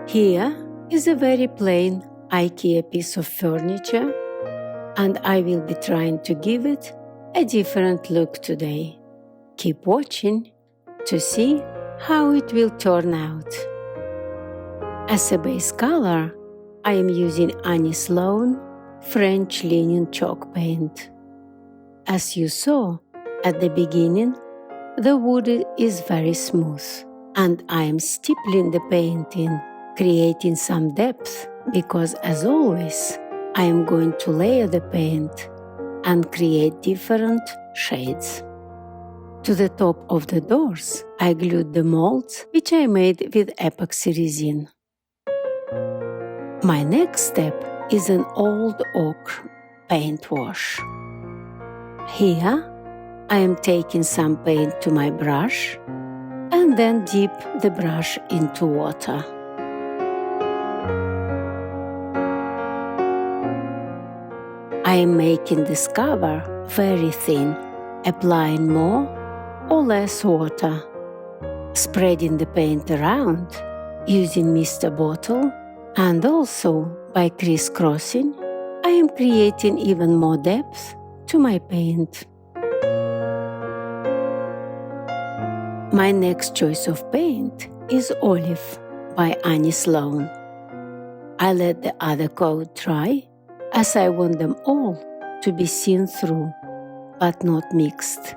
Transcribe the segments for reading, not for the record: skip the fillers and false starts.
Here is a very plain Ikea piece of furniture, and I will be trying to give it a different look today. Keep watching to see how it will turn out. As a base color, I am using Annie Sloan French linen chalk paint. As you saw at the beginning, the wood is very smooth, and I am stippling the paint in, creating some depth because, as always, I am going to layer the paint and create different shades. To the top of the doors, I glued the molds which I made with epoxy resin. My next step is an old ochre paint wash. Here, I am taking some paint to my brush and then dip the brush into water. I am making this cover very thin, applying more or less water, spreading the paint around using mister bottle, and also by crisscrossing, I am creating even more depth to my paint. My next choice of paint is Olive by Annie Sloan. I let the other coat dry as I want them all to be seen through, but not mixed.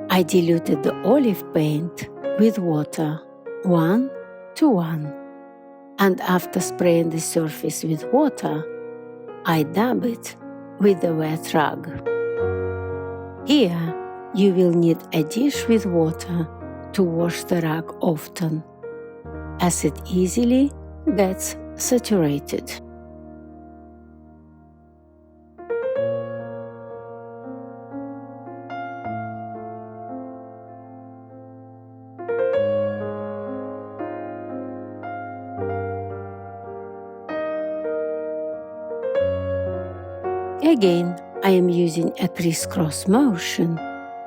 I diluted the olive paint with water 1:1, and after spraying the surface with water, I dab it with a wet rag. Here, you will need a dish with water to wash the rag often, as it easily gets saturated. Again, I am using a crisscross motion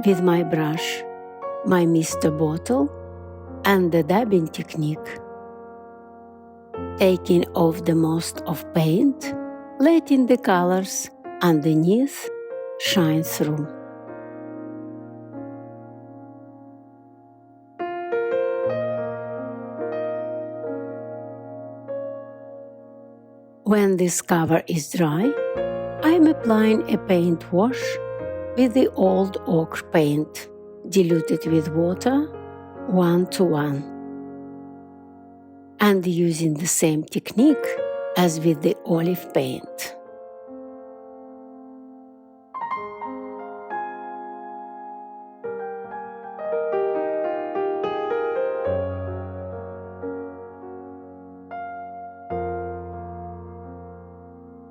with my brush, my mister bottle, and the dabbing technique. Taking off the most of paint, letting the colors underneath shine through. When this cover is dry, I am applying a paint wash with the old ochre paint, diluted with water 1:1, and using the same technique as with the olive paint.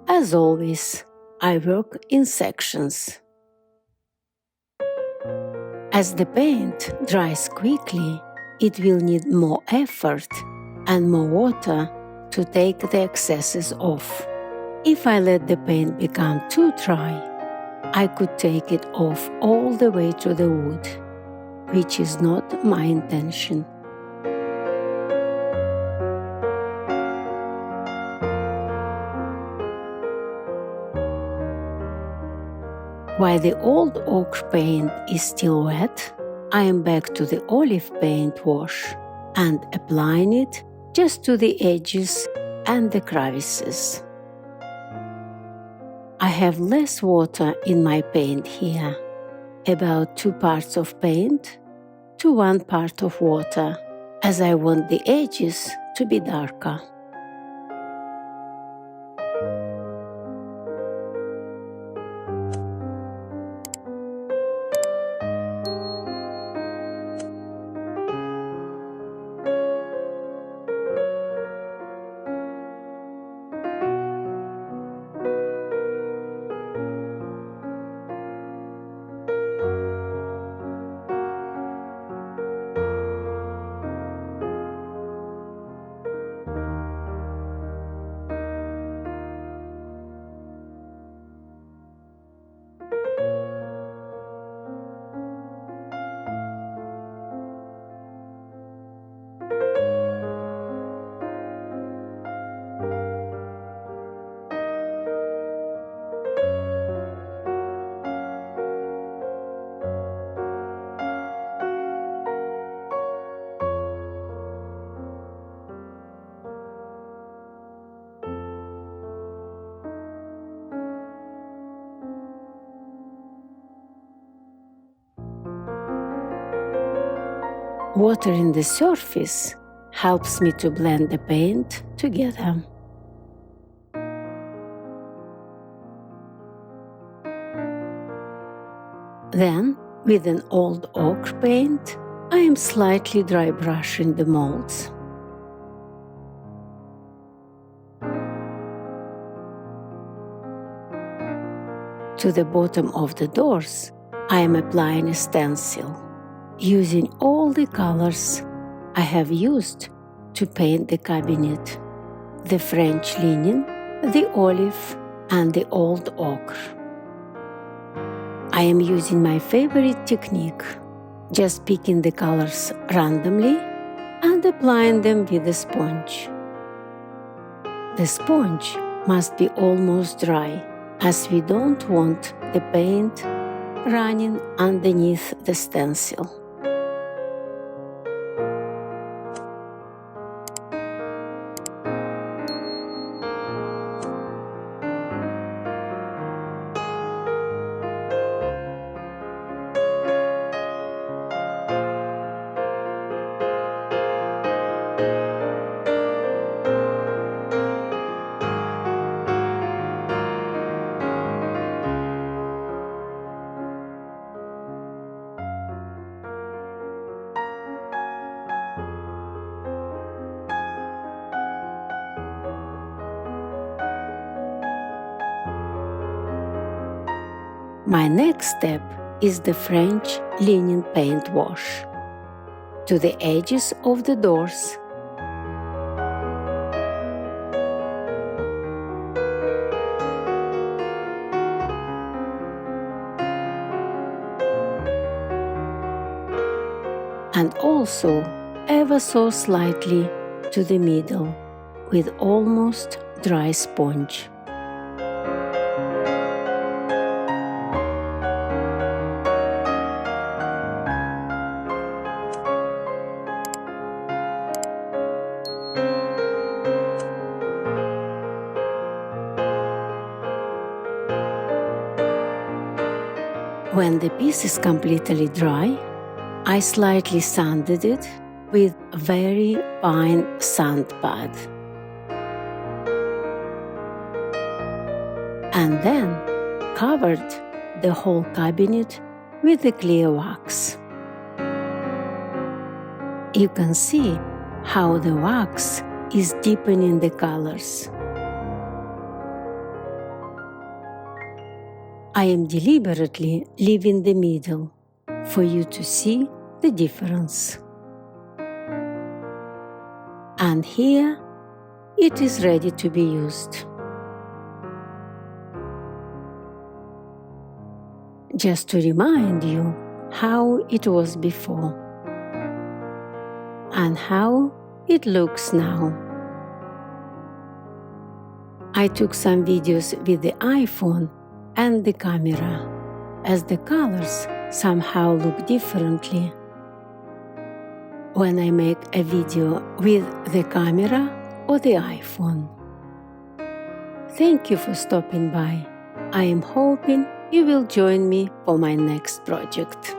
As always, I work in sections. As the paint dries quickly, it will need more effort and more water to take the excesses off. If I let the paint become too dry, I could take it off all the way to the wood, which is not my intention. While the old ochre paint is still wet, I am back to the olive paint wash and applying it just to the edges and the crevices. I have less water in my paint here, about 2 parts of paint to 1 part of water, as I want the edges to be darker. Watering the surface helps me to blend the paint together. Then, with an old ochre paint, I am slightly dry brushing the molds. To the bottom of the doors, I am applying a stencil, using all the colors I have used to paint the cabinet: the French linen, the olive, and the old ochre. I am using my favorite technique, just picking the colors randomly and applying them with a sponge. The sponge must be almost dry, as we don't want the paint running underneath the stencil. My next step is the French linen paint wash to the edges of the doors. And also ever so slightly to the middle with almost dry sponge. When the piece is completely dry, I slightly sanded it with a very fine sand pad. And then covered the whole cabinet with the clear wax. You can see how the wax is deepening the colors. I am deliberately leaving the middle for you to see the difference. And here it is ready to be used. Just to remind you how it was before and how it looks now. I took some videos with the iPhone and the camera, as the colors somehow look differently when I make a video with the camera or the iPhone. Thank you for stopping by. I am hoping you will join me for my next project.